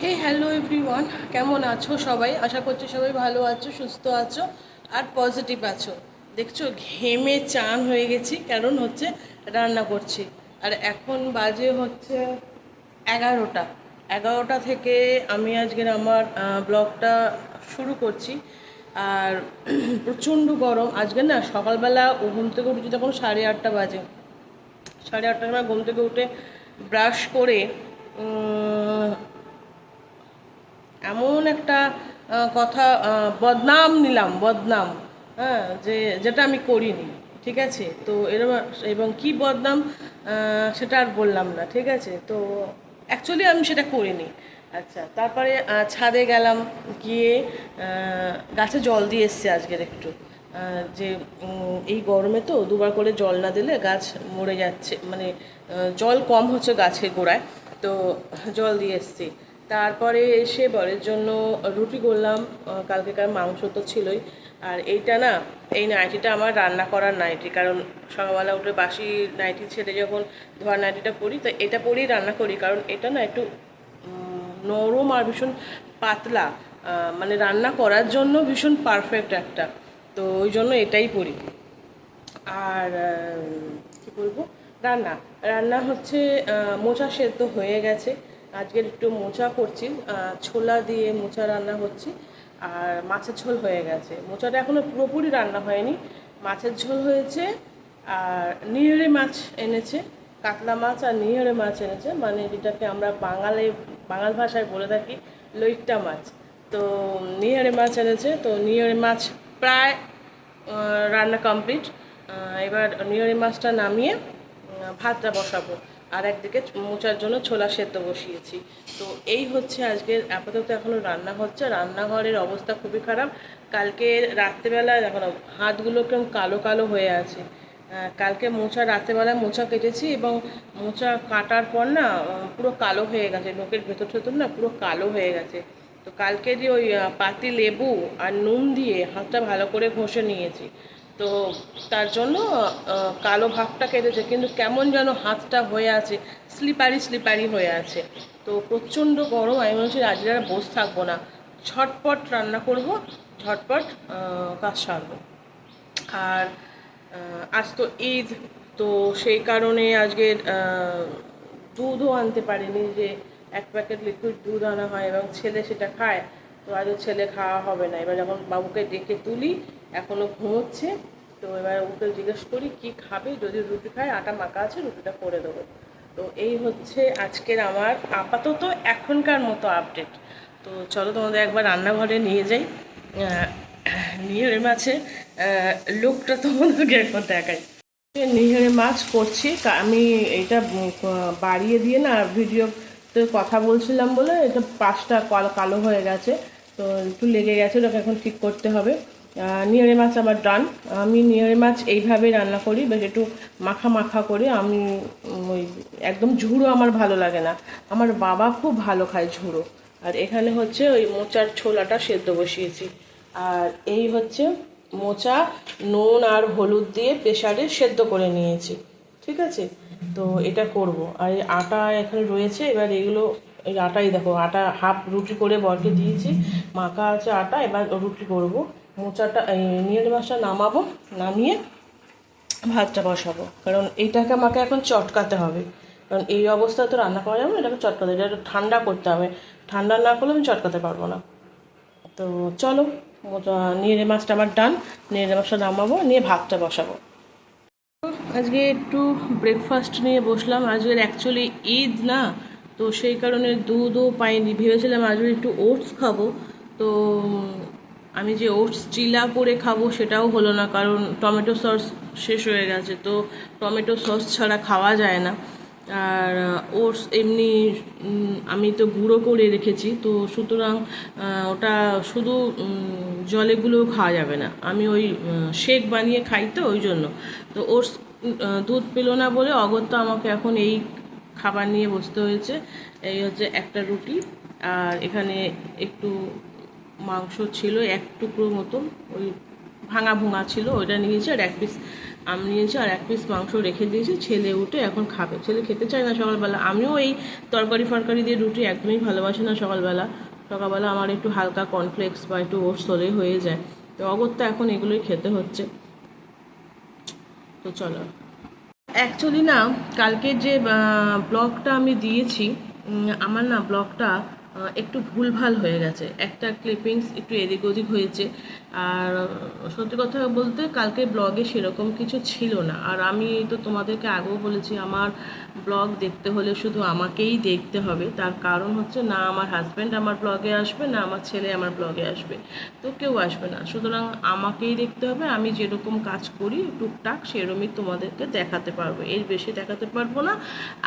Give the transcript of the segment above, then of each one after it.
হে hello everyone, কেমন আছো সবাই? আশা করছি সবাই ভালো আছো, সুস্থ আছো আর পজিটিভ আছো। দেখছো ঘেমে চান হয়ে গেছি, কারণ হচ্ছে রান্না করছি। আর এখন বাজে হচ্ছে 11টা। 11টা থেকে আমি আজকের আমার ব্লগটা শুরু করছি। আর প্রচণ্ড গরম আজকে না। সকালবেলা ঘুম থেকে উঠেছি তখন 8:30 বাজে। 8:30টার সময় ঘুম থেকে উঠে ব্রাশ করে এমন একটা কথা বদনাম নিলাম, বদনাম। হ্যাঁ, যেটা আমি করিনি। ঠিক আছে, তো এরকম। এবং কি বদনাম সেটা আর বললাম না, ঠিক আছে। তো অ্যাকচুয়ালি আমি সেটা করিনি। আচ্ছা, তারপরে ছাদে গেলাম, গিয়ে গাছে জল দিয়ে এসছি আজকের একটু। যে এই গরমে তো দুবার করে জল না দিলে গাছ মরে যাচ্ছে, মানে জল কম হচ্ছে গাছের গোড়ায়। তো জল দিয়ে এসছি। তারপরে এসে বরের জন্য রুটি করলাম। কালকেকার মাংস তো ছিলই। আর এইটা না, এই নাইটিটা আমার রান্না করার নাইটি, কারণ সকালবেলা উঠে বাসি নাইটি ছেড়ে যখন ধোয়া নাইটিটা পরি, তো এটা পরেই রান্না করি। কারণ এটা না একটু নরম আর ভীষণ পাতলা, মানে রান্না করার জন্য ভীষণ পারফেক্ট একটা। তো ওই জন্য এটাই পরি। আর কী বলবো, রান্না রান্না হচ্ছে মোচা সেদ্ধ হয়ে গেছে। আজকের একটু মোচা করছি, ছোলা দিয়ে মোচা রান্না হচ্ছে। আর মাছের ঝোল হয়ে গেছে। মোচাটা এখনও পুরোপুরি রান্না হয়নি, মাছের ঝোল হয়েছে। আর নিহড়ে মাছ এনেছে, কাতলা মাছ আর নিহড়ে মাছ এনেছে, মানে যেটাকে আমরা বাঙাল ভাষায় বলে থাকি লইট্টা মাছ। তো নিহড়ে মাছ এনেছে, তো নিহড়ে মাছ প্রায় রান্না কমপ্লিট। এবার নিহড়ি মাছটা নামিয়ে ভাতটা বসাবো। আর একদিকে মোচার জন্য ছোলা সেদ্ধ বসিয়েছি। তো এই হচ্ছে আজকের আপাতত। এখনও রান্না হচ্ছে, রান্নাঘরের অবস্থা খুবই খারাপ। কালকে রাত্রেবেলা এখন হাতগুলো কেমন কালো কালো হয়ে আছে। কালকে রাত্রেবেলা মোচা কেটেছি, এবং মোচা কাটার পর না পুরো কালো হয়ে গেছে, নোকের ভেতর ভেতর না পুরো কালো হয়ে গেছে। তো কালকে যে ওই পাতি লেবু আর নুন দিয়ে হাতটা ভালো করে ঘষে নিয়েছি, তো তার জন্য কালো ভাবটা কেটেছে, কিন্তু কেমন যেন হাতটা হয়ে আছে, স্লিপারি স্লিপারি হয়ে আছে। তো প্রচণ্ড গরম, আমি বলছি আজকে আর বসে থাকবো না, ঝটপট রান্না করব, ঝটপট কাজ সারবো। আর আজ তো ঈদ, তো সেই কারণে আজকে দুধও আনতে পারিনি, যে 1 প্যাকেট লিকুইড দুধ আনা হয় এবং ছেলে সেটা খায়। তো আজও ছেলে খাওয়া হবে না। এবার যখন বাবুকে ডেকে তুলি, এখনও ঘুমোচ্ছে, তো এবার ওকে জিজ্ঞেস করি কি খাবে, যদি রুটি খায় আটা মাখা আছে, রুটিটা করে দেবো। তো এই হচ্ছে আজকের আমার আপাতত এখনকার মতো আপডেট। তো চলো তোমাদের একবার রান্নাঘরে নিয়ে যাই, নিহড়ে মাছে লোকটা তোমাদেরকে একবার দেখাই। নিহড়ে মাছ করছি আমি। এটা বাড়িয়ে দিয়ে না ভিডিওতে কথা বলছিলাম বলে এটা পাশটা কালো হয়ে গেছে, তো একটু লেগে গেছে, ওটাকে এখন ঠিক করতে হবে। নিহড়ে মাছ আমার ডান। আমি নিহড়ে মাছ এইভাবে রান্না করি, বেশ একটু মাখা মাখা করে। আমি ওই একদম ঝুড়ো আমার ভালো লাগে না, আমার বাবা খুব ভালো খায় ঝুড়ো। আর এখানে হচ্ছে ওই মোচার ছোলাটা সেদ্ধ বসিয়েছি। আর এই হচ্ছে মোচা নুন আর হলুদ দিয়ে প্রেসারে সেদ্ধ করে নিয়েছি, ঠিক আছে। তো এটা করব। আর এই আটা এখানে রয়েছে, এবার এগুলো, এই আটাই দেখো, আটা হাফ রুটি করে বরকে দিয়েছি, মাখা আছে আটা। এবার রুটি করব। মোচাটা এই নিহড়ে মাছটা নামাবো, নামিয়ে ভাতটা বসাবো, কারণ এইটাকে আমাকে এখন চটকাতে হবে। কারণ এই অবস্থায় তো রান্না করা যাবে না, এটাকে চটকাতে, এটা ঠান্ডা করতে হবে। ঠান্ডা না করলে আমি চটকাতে পারবো না। তো চলো, নিহড়ে মাছটা আমার ডান। নিহড়ে মাছটা নামাবো, নিয়ে ভাতটা বসাবো। আজকে একটু ব্রেকফাস্ট নিয়ে বসলাম। আজকের অ্যাকচুয়ালি ঈদ না, তো সেই কারণে দুধও পাইনি। ভেবেছিলাম আজকে একটু ওটস খাবো, তো আমি যে ওটস চিলা করে খাবো সেটাও হলো না, কারণ টমেটো সস শেষ হয়ে গেছে। তো টমেটো সস ছাড়া খাওয়া যায় না। আর ওটস এমনি আমি তো গুঁড়ো করে রেখেছি, তো সুতরাং ওটা শুধু জলে গুলেও খাওয়া যাবে না। আমি ওই শেক বানিয়ে খাই, তো ওই জন্য। তো ওটস দুধ পেল না বলে অগত্যা আমাকে এখন এই খাবার নিয়ে বসতে হয়েছে। এই হচ্ছে একটা রুটি, আর এখানে একটু মাংস ছিল, এক টুকরো মতো, ওই ভাঙা ভুঙা ছিল, ওইটা নিয়েছি। আর এক পিস আমি নিয়েছি আর 1 পিস মাংস রেখে দিয়েছি। ছেলে উঠে এখন খাবে। ছেলে খেতে চায় না সকালবেলা। আমিও এই তরকারি ফরকারি দিয়ে রুটি একদমই ভালোবাসি না সকালবেলা। সকালবেলা আমার একটু হালকা কর্নফ্লেক্স বা একটু ওটস হলেই হয়ে যায়। তো অগত্যা এখন এগুলোই খেতে হচ্ছে। তো চলো, অ্যাকচুয়ালি না কালকের যে ব্লগটা আমি দিয়েছি, আমার না ব্লগটা একটু ভুলভাল হয়ে গেছে। একটা ক্লিপিংস একটু এদিক ওদিক হয়েছে। আর সত্যি কথা বলতে কালকে ব্লগে সেরকম কিছু ছিল না। আর আমি তো তোমাদেরকে আগেও বলেছি, আমার ব্লগ দেখতে হলে শুধু আমাকেই দেখতে হবে। তার কারণ হচ্ছে, না আমার হাজব্যান্ড আমার ব্লগে আসবে, না আমার ছেলে আমার ব্লগে আসবে, তো কেউ আসবে না। সুতরাং আমাকেই দেখতে হবে। আমি যেরকম কাজ করি টুকটাক সেরকমই তোমাদেরকে দেখাতে পারবো, এর বেশি দেখাতে পারবো না।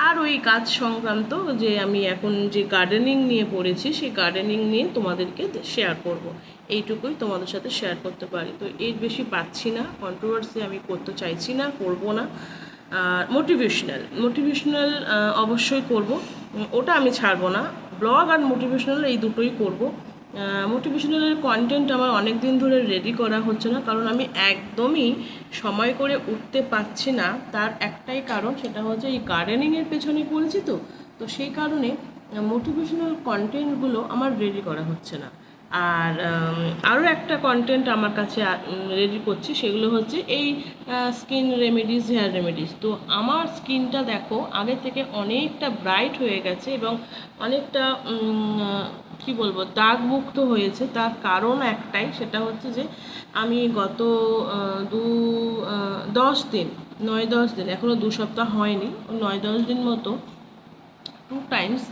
আর ওই কাজ সংক্রান্ত যে আমি এখন যে গার্ডেনিং নিয়ে পড়েছি, সেই গার্ডেনিং নিয়ে তোমাদেরকে শেয়ার করব। এইটুকুই তোমাদের সাথে শেয়ার করতে পারি। তো এর বেশি পাচ্ছি না, কন্ট্রোভার্সি আমি করতে চাইছি না, করব না। আর মোটিভেশনাল অবশ্যই করব, ওটা আমি ছাড়বো না। ব্লগ আর মোটিভেশনাল এই দুটোই করব। মোটিভেশনালের কন্টেন্ট আমার অনেক দিন ধরে রেডি করা হচ্ছে না, কারণ আমি একদমই সময় করে উঠতে পারছি না। তার একটাই কারণ, সেটা হচ্ছে এই গার্ডেনিংয়ের পেছনে পড়েছি। তো সেই কারণে মোটিভেশনাল কন্টেন্টগুলো আমার রেডি করা হচ্ছে না। আর আরও একটা কন্টেন্ট আমার কাছে রেডি করছি, সেগুলো হচ্ছে এই স্কিন রেমেডিস, হেয়ার রেমেডিস। তো আমার স্কিনটা দেখো আগে থেকে অনেকটা ব্রাইট হয়ে গেছে এবং অনেকটা কি বলবো, দাগ মুক্ত হয়েছে। তার কারণ একটাই, সেটা হচ্ছে যে আমি গত 10 দিন, 9-10 দিন, এখনও 2 সপ্তাহ হয়নি, 9-10 দিন মতো 2 টাইমস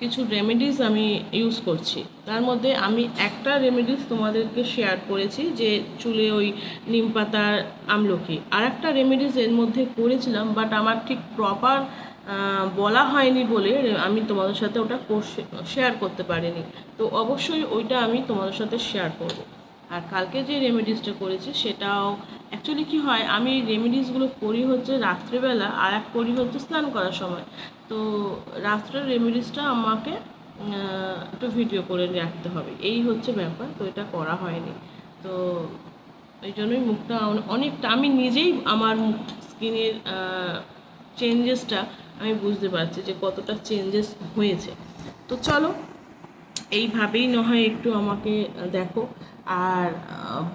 কিছু রেমেডিস আমি ইউজ করছি। তার মধ্যে আমি একটা রেমেডিস তোমাদেরকে শেয়ার করেছি, যে চুলে ওই নিম পাতার আমলকি। আর একটা রেমেডিস এর মধ্যে করেছিলাম, বাট আমার ঠিক প্রপার বলা হয়নি বলে আমি তোমাদের সাথে ওটা শেয়ার করতে পারিনি। তো অবশ্যই ওইটা আমি তোমাদের সাথে শেয়ার করব। আর কালকে যে রেমেডিসটা করেছি সেটাও অ্যাকচুয়ালি কি হয়, আমি রেমেডিসগুলো করি হচ্ছে রাত্রেবেলা, আর এক করি হচ্ছে স্নান করার সময়। তো রাত্রের রেমেডিসটা আমাকে একটু ভিডিও করে রাখতে হবে, এই হচ্ছে ব্যাপার। তো এটা করা হয়নি। তো এই জন্যই মুখটা অনেকটা, আমি নিজেই আমার মুখ স্কিনের চেঞ্জেসটা আমি বুঝতে পারছি যে কতটা চেঞ্জেস হয়েছে। তো চলো, এইভাবেই না হয় একটু আমাকে দেখো। আর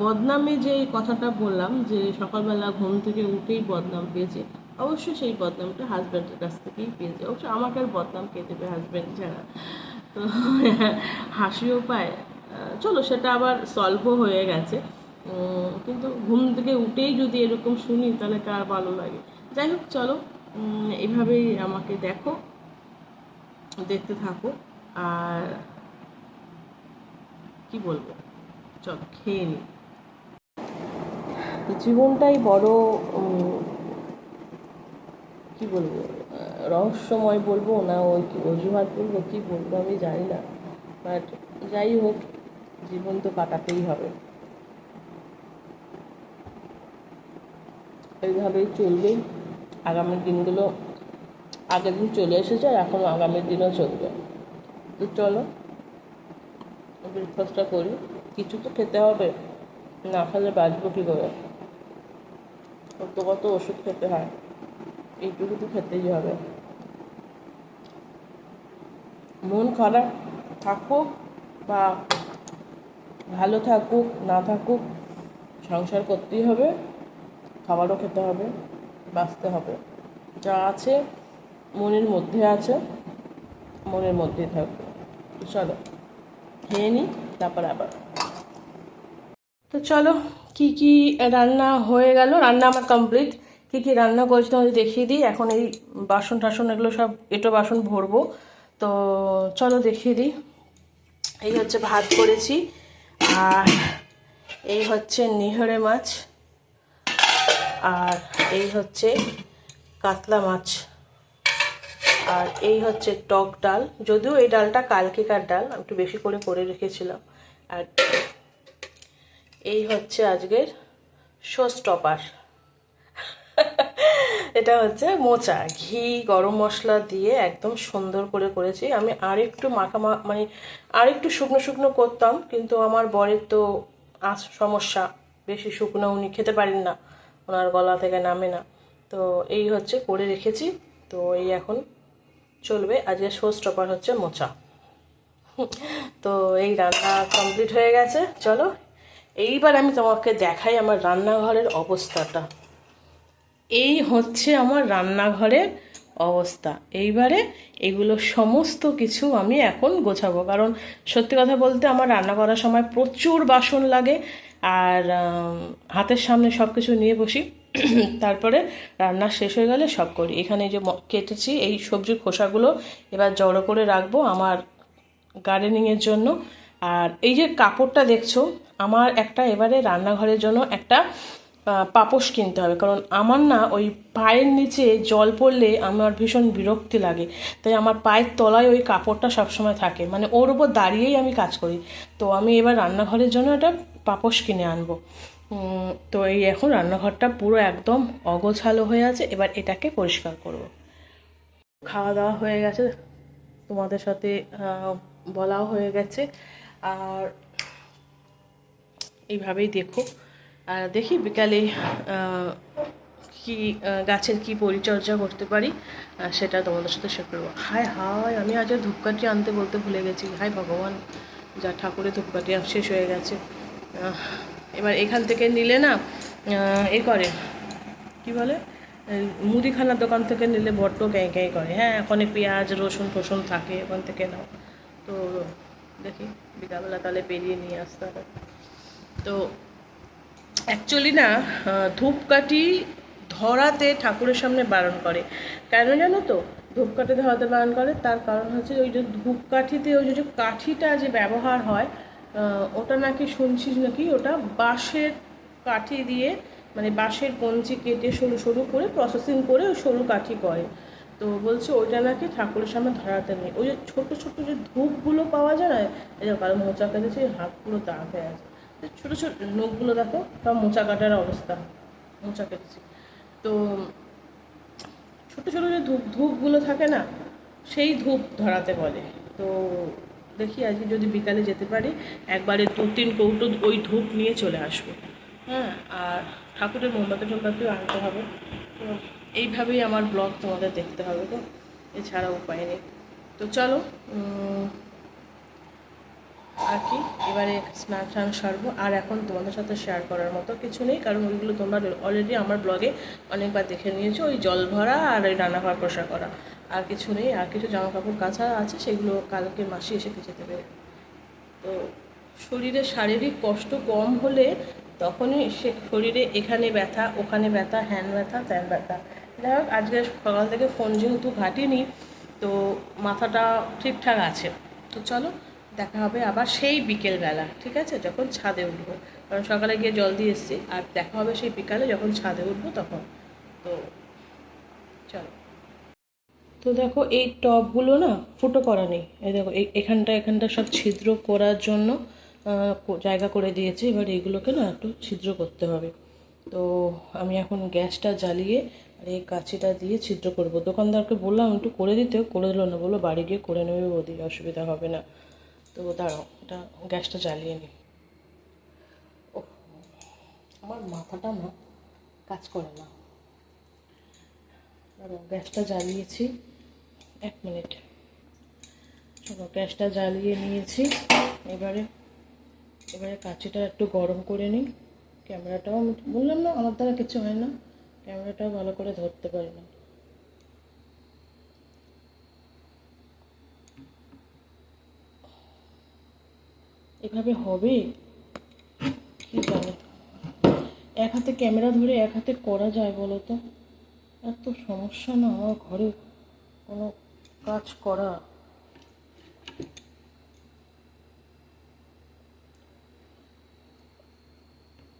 বদনামে যে কথাটা বললাম, যে সকালবেলা ঘুম থেকে উঠেই বদনাম পেয়েছি, অবশ্যই সেই বদনামটা হাজব্যান্ডের কাছ থেকেই পেয়েছি। অবশ্যই আমাকে আর বদনাম কে দেবে, হাজব্যান্ড ছাড়া। তো হাসিও পায়। চলো, সেটা আবার সলভও হয়ে গেছে। কিন্তু ঘুম থেকে উঠেই যদি এরকম শুনি তাহলে কার ভালো লাগে। যাই হোক, চলো, এভাবেই আমাকে দেখো, দেখতে থাকো। আর কি বলবো, চলো খেয়ে নি। জীবনটাই বড় কি বলবো, রহস্যময় বলবো না, ওই কি অজুহাত বলবো, কি বলবো আমি জানি না। বাট যাই হোক, জীবন তো কাটাতেই হবে, এইভাবেই চলবে। আগামী দিনগুলো আগের দিন চলে এসেছে, আর এখনও আগামী দিনও চলবে। তো চলো ব্রেকফাস্টটা করি, কিছু তো খেতে হবে, না খেলে বাঁচবো কী করে। কত কত ওষুধ খেতে হয়, এইটুকু তো খেতেই হবে। মন খারাপ থাকুক বা ভালো থাকুক না থাকুক, সংসার করতেই হবে, খাবারও খেতে হবে, বাঁচতে হবে। যা আছে মনের মধ্যে আছে, মনের মধ্যেই থাকবে। চলো খেয়ে নিই, তারপর আবার। তো চলো, কি কি রান্না হয়ে গেল, রান্না আমার কমপ্লিট। কি কি রান্না করেছি তোমাদের দেখিয়ে দিই। এখন এই বাসন টাসন এগুলো সব এঁটো বাসন ভরবো। তো চলো দেখিয়ে দিই। এই হচ্ছে ভাত করেছি, আর এই হচ্ছে নিহড়ে মাছ, আর এই হচ্ছে কাতলা মাছ, আর এই হচ্ছে টক ডাল। যদিও এই ডালটা কালকেকার ডাল, আমি একটু বেশি করে রেখেছিলাম। আর এই হচ্ছে আজকের শো স্টপার, এটা হচ্ছে মোচা। ঘি গরম মশলা দিয়ে একদম সুন্দর করে করেছি আমি। আর একটু মানে আর একটু শুকনো শুকনো করতাম, কিন্তু আমার বরের তো সমস্যা, বেশি শুকনো উনি খেতে পারেন না, ওনার গলা থেকে নামে না। তো এই হচ্ছে করে রেখেছি। তো এই এখন চলবে। আজকে শো স্টপার হচ্ছে মোচা। তো এই রান্না কমপ্লিট হয়ে গেছে। চলো এইবার আমি তোমাকে দেখাই আমার রান্নাঘরের অবস্থাটা। এই হচ্ছে আমার রান্নাঘরের অবস্থা। এইবারে এগুলো সমস্ত কিছু আমি এখন গোছাবো, কারণ সত্যি কথা বলতে আমার রান্না করার সময় প্রচুর বাসন লাগে। আর হাতের সামনে সব কিছু নিয়ে বসি। তারপরে রান্না শেষ হয়ে গেলে সব করি। এখানে যে কেটেছি এই সবজির খোসাগুলো এবার জড়ো করে রাখবো আমার গার্ডেনিংয়ের জন্য। আর এই যে কাপড়টা দেখছো, আমার একটা এবারে রান্নাঘরের জন্য একটা পাপোশ কিনতে হবে, কারণ আমার না ওই পায়ের নিচে জল পড়লে আমার ভীষণ বিরক্তি লাগে। তাই আমার পায়ের তলায় ওই কাপড়টা সবসময় থাকে, মানে ওর উপর দাঁড়িয়েই আমি কাজ করি। তো আমি এবার রান্নাঘরের জন্য একটা পাপোশ কিনে আনবো। তো এই এখন রান্নাঘরটা পুরো একদম অগোছালো হয়ে আছে, এবার এটাকে পরিষ্কার করব। খাওয়া দাওয়া হয়ে গেছে, তোমাদের সাথে বলাও হয়ে গেছে। আর এইভাবেই দেখো। আর দেখি বিকালে কি গাছের কি পরিচর্যা করতে পারি সেটা তোমাদের সাথে শেয়ার করবো। হায় হায়, আমি আজ ধূপকাঠি আনতে বলতে ভুলে গেছি। হায় ভগবান, যা ঠাকুরের ধূপকাঠি শেষ হয়ে গেছে। এবার এখান থেকে নিলে না এ করে কি বলে, মুদিখানার দোকান থেকে নিলে বড্ড গ্যাঁ গ্যাঁ করে। হ্যাঁ, ওখানে পেঁয়াজ রসুন ফসুন থাকে, ওখান থেকে নাও। তো দেখি বিকালবেলা তাহলে বেরিয়ে নিয়ে আসতে হবে। তো অ্যাকচুয়ালি না ধূপকাঠি ধরাতে ঠাকুরের সামনে বারণ করে। কেন জানো তো ধূপকাঠি ধরাতে বারণ করে? তার কারণ হচ্ছে ওই যে ধূপকাঠিতে ওই যে কাঠিটা যে ব্যবহার হয়, ওটা নাকি শুনছি নাকি ওটা বাঁশের কাঠি দিয়ে, মানে বাঁশের কঞ্চি কেটে সরু সরু করে প্রসেসিং করে ওই সরু কাঠি করে। তো বলছে ওইটা নাকি ঠাকুরের সামনে ধরাতে নেই। ওই যে ছোটো ছোটো যে ধূপগুলো পাওয়া যায় না, এই যে কারো মোচা কেটেছে, হাতগুলো দাগ হয়ে আছে, ছোটো ছোটো নখগুলো দেখো, সব মোচা কাটার অবস্থা, মোচা কেটেছি। তো ছোটো ছোটো যে ধূপগুলো থাকে না, সেই ধূপ ধরাতে বলে। তো দেখি আজকে যদি বিকালে যেতে পারি, একবারে 2-3 কৌটো ওই ধূপ নিয়ে চলে আসবো। হ্যাঁ, আর ঠাকুরের মোমবাতি টোমবাতিও আনতে হবে। তো এইভাবেই আমার ব্লগ তোমাদের দেখতে হবে, তো এছাড়া উপায় নেই। তো চলো আর কি, এবারে স্নান টান সারবো। আর এখন তোমাদের সাথে শেয়ার করার মতো কিছু নেই, কারণ ওইগুলো তোমরা অলরেডি আমার ব্লগে অনেকবার দেখে নিয়েছো, ওই জল ভরা আর ওই রান্নাঘর পোষা করা। আর কিছু নেই। আর কিছু জামা কাপড় কাচা আছে, সেগুলো কালকে মাসি এসে কেচে দেবে। তো শরীরে শারীরিক কষ্ট কম হলে তখনই সে শরীরে এখানে ব্যথা, ওখানে ব্যথা, হ্যান ব্যথা, ত্যান ব্যথা। যাই হোক, আজকে সকাল থেকে ফোন যেহেতু ঘাটিনি, তো মাথাটা ঠিকঠাক আছে। তো চলো দেখা হবে আবার সেই বিকেলবেলা, ঠিক আছে, যখন ছাদে উঠবো। কারণ সকালে গিয়ে জল দিয়ে এসেছি, আর দেখা হবে সেই বিকালে যখন ছাদে উঠবো তখন। তো চলো। তো দেখো এই টবগুলো না ফুটো করা নেই, এই দেখো এখানটা সব ছিদ্র করার জন্য জায়গা করে দিয়েছে। এবার এইগুলোকে না একটু ছিদ্র করতে হবে। তো আমি এখন গ্যাসটা জ্বালিয়ে আর এই কাঁচিটা দিয়ে ছিদ্র করব। দোকানদারকে বললাম একটু করে দিতে, করে দিল না, বললো বাড়ি গিয়ে করে নেবে বৌদি, অসুবিধা হবে না। তো দাঁড়াও, এটা গ্যাসটা জ্বালিয়ে নিই। ও, আমার মাথাটা না কাজ করে না। দাঁড়াও, গ্যাসটা জ্বালিয়েছি, 1 মিনিট। চলো, গ্যাসটা জ্বালিয়ে নিয়েছি। এবারে কাঁচিটা একটু গরম করে নিই। ক্যামেরাটাও, আমি বললাম না আমার দ্বারা কিছু হয় না, ক্যামেরাটাও ভালো করে ধরতে পারি না। এভাবে হবে কি জানে, এক হাতে ক্যামেরা ধরে এক হাতে করা যায় বলো তো? এত সমস্যা না আমার ঘরে কোনো কাজ করা।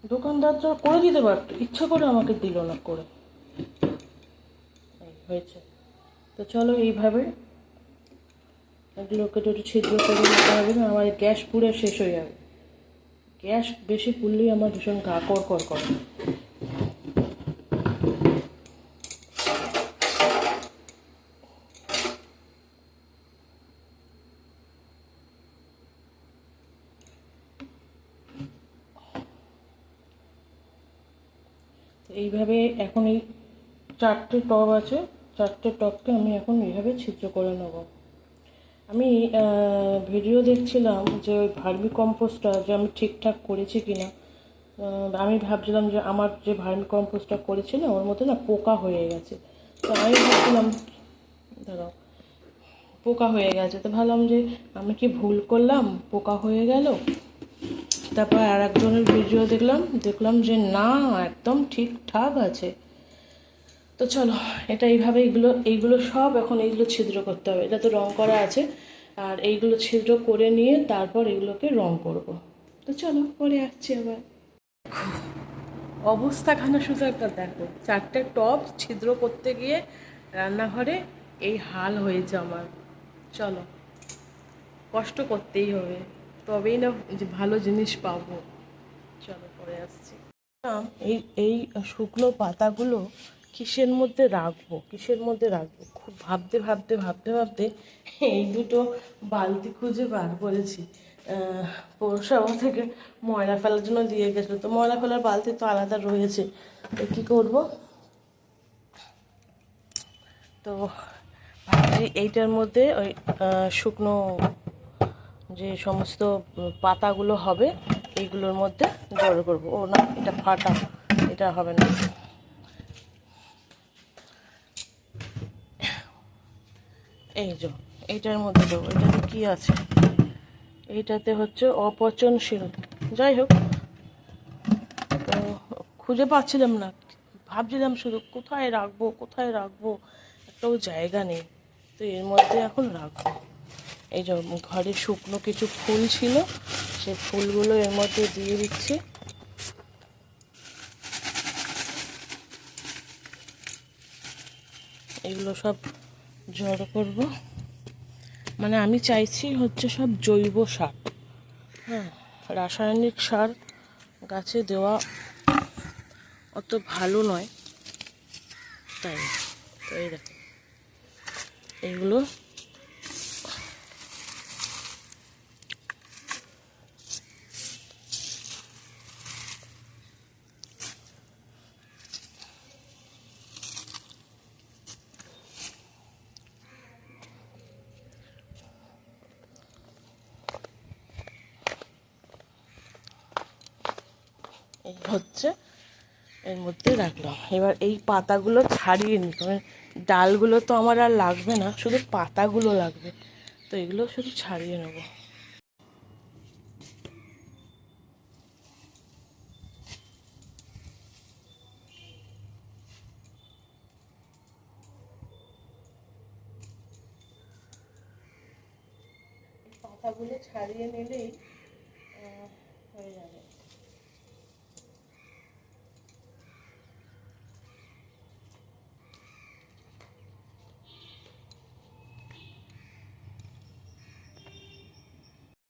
দোকানদারটা করে দিতে পারতো, ইচ্ছা করে আমাকে দিল না করে। এই হয়েছে। তো চলো এইভাবে এগুলোকে একটু ছিদ্র করে দিতে হবে, না আমার গ্যাস পুড়ে শেষ হয়ে যাবে। গ্যাস বেশি পুড়লেই আমার ভীষণ গা কর করে। তো এইভাবে এখন এই 4টে টব আছে, 4টে টবকে আমি এখন এইভাবে ছিদ্র করে নেব। আমি ভিডিও দেখছিলাম যে ওই ভার্মি কম্পোস্টটা যে আমি ঠিকঠাক করেছি কিনা। আমি ভাবছিলাম যে আমার যে ভার্মি কম্পোস্টটা করেছি না, ওর মধ্যে না পোকা হয়ে গেছে। তো আমি ভাবছিলাম, দাঁড়াও, পোকা হয়ে গেছে। তো ভাবলাম যে আমি কি ভুল করলাম, পোকা হয়ে গেল। তারপর আর একজনের ভিডিও দেখলাম যে না, একদম ঠিকঠাক আছে। তো চলো, এটা এইভাবে এইগুলো সব এখন এইগুলো ছিদ্র করতে হবে। এটা তো রং করা আছে, আর এইগুলো ছিদ্র করে নিয়ে তারপর এগুলোকে রং করব। তো চলো, পরে আসছি আবার। অবস্থাখানা শুধু একটা দেখো, 4টে টব ছিদ্র করতে গিয়ে রান্নাঘরে এই হাল হয়েছে আমার। চলো, কষ্ট করতেই হবে, তবেই না যে ভালো জিনিস পাবো। চলো, পরে আসছি। এই এই শুকনো পাতাগুলো কিসের মধ্যে রাখবো খুব ভাবতে এই দুটো বালতি খুঁজে বার করেছি। পৌরসভা থেকে ময়লা ফেলার জন্য দিয়ে গেছিলো, তো ময়লা ফেলার বালতি তো আলাদা রয়েছে। তো কী করবো, তো ভাবছি এইটার মধ্যে ওই শুকনো যে সমস্ত পাতাগুলো হবে এইগুলোর মধ্যে জড়ো করবো। ও না, এটা ফাটা, এটা হবে না। এই যে এইটার মধ্যে দেবো। এটাতে কি আছে, এইটাতে হচ্ছে অপচনশীল। যাই হোক, তো খুঁজে পাচ্ছিলাম না, ভাবছিলাম শুধু কোথায় রাখবো, একটাও জায়গা নেই। তো এর মধ্যে এখন রাখবো। এই যে ঘরে শুকনো কিছু ফুল ছিল, সেই ফুলগুলো এর মধ্যে দিয়ে দিচ্ছি। এগুলো সব জড়ো করব। মানে আমি চাইছি হচ্ছে সব জৈব সার, হ্যাঁ, রাসায়নিক সার গাছে দেওয়া অত ভালো নয়, তাই। তো এই দেখো, এইগুলো এই হচ্ছে এর মধ্যে রাখলাম। এবার এই পাতাগুলো ছাড়িয়ে নিই, কারণ ডালগুলো তো আমার আর লাগবে না, শুধু পাতাগুলো লাগবে। তো এগুলো শুধু ছাড়িয়ে নেব। পাতাগুলো ছাড়িয়ে নিলেই হয়ে যাবে।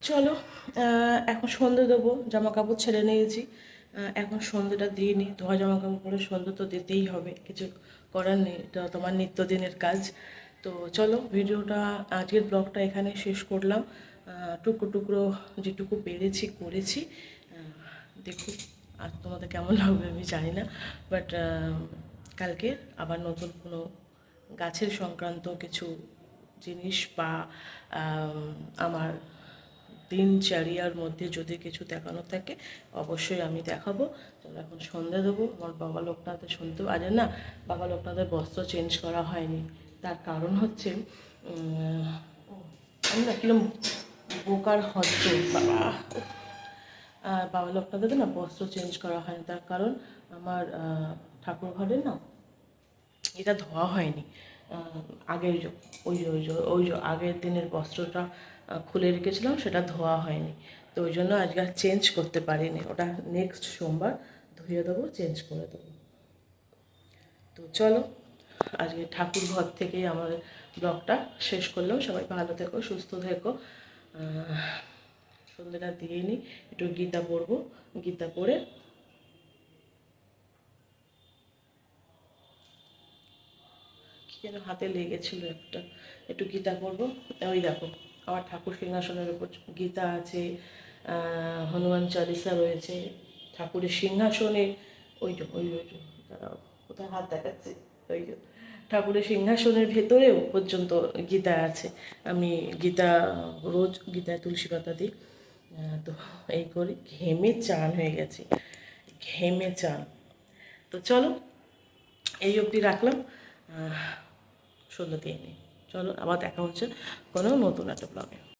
চলো, এখন সন্ধে দেবো, জামা কাপড় ছেড়ে নিয়েছি। এখন সন্ধেটা দিয়ে নিই, ধোয়া জামা কাপড় পরে সন্ধে তো দিতেই হবে, কিছু করার নেই, এটা তোমার নিত্যদিনের কাজ। তো চলো, ভিডিওটা, আজকের ব্লগটা এখানে শেষ করলাম। টুকরো টুকরো যেটুকু পেরেছি করেছি, দেখো আর তোমাদের কেমন লাগবে আমি জানি না। বাট কালকে আবার নতুন কোনো গাছের সংক্রান্ত কিছু জিনিস বা আমার দিনচর্যার মধ্যে যদি কিছু দেখানো থাকে অবশ্যই আমি দেখাবো। চলো, এখন সন্ধে দেবো। আমার বাবা লোকনাথের শুনতেও আজ না, বাবা লোকনাথের বস্ত্র চেঞ্জ করা হয়নি। তার কারণ হচ্ছে আমি না কিরম বোকার হচ্ছে বাবা। বাবা লোকনাথের না বস্ত্র চেঞ্জ করা হয়নি, তার কারণ আমার ঠাকুর ঘরে না এটা ধোয়া হয়নি। আগের ওই যে আগের দিনের বস্ত্রটা খুলে রেখেছিলাম, সেটা ধোয়া হয়নি। তো ওই জন্য আজকে আর চেঞ্জ করতে পারিনি, ওটা নেক্সট সোমবার ধুয়ে দেবো, চেঞ্জ করে দেবো। তো চলো, আজকে ঠাকুর ঘর থেকেই আমার ব্লগটা শেষ করলাম। সবাই ভালো থেকো, সুস্থ থেকো। সন্ধ্যেটা দিয়ে নিই, একটু গীতা পড়বো, গীতা পড়ে যেন হাতে লেগেছিলো একটা, একটু গীতা পড়বো। ওই দেখো, আমার ঠাকুর সিংহাসনের উপর গীতা আছে, হনুমান চালিসা রয়েছে ঠাকুরের সিংহাসনে। ওই যে দাঁড়াও, কোথায় হাত দেখাচ্ছি, ওই যে ঠাকুরের সিংহাসনের ভেতরেও পর্যন্ত গীতা আছে। আমি গীতা রোজ গীতায় তুলসী পাতা দিই। তো এই করে ঘেমে চান হয়ে গেছি, ঘেমে চান। তো চলো এই অবধি রাখলাম, সন্ধ্যা দিয়ে নিই। চলো আবার দেখা হচ্ছে কোনো নতুন একটা ব্লগে।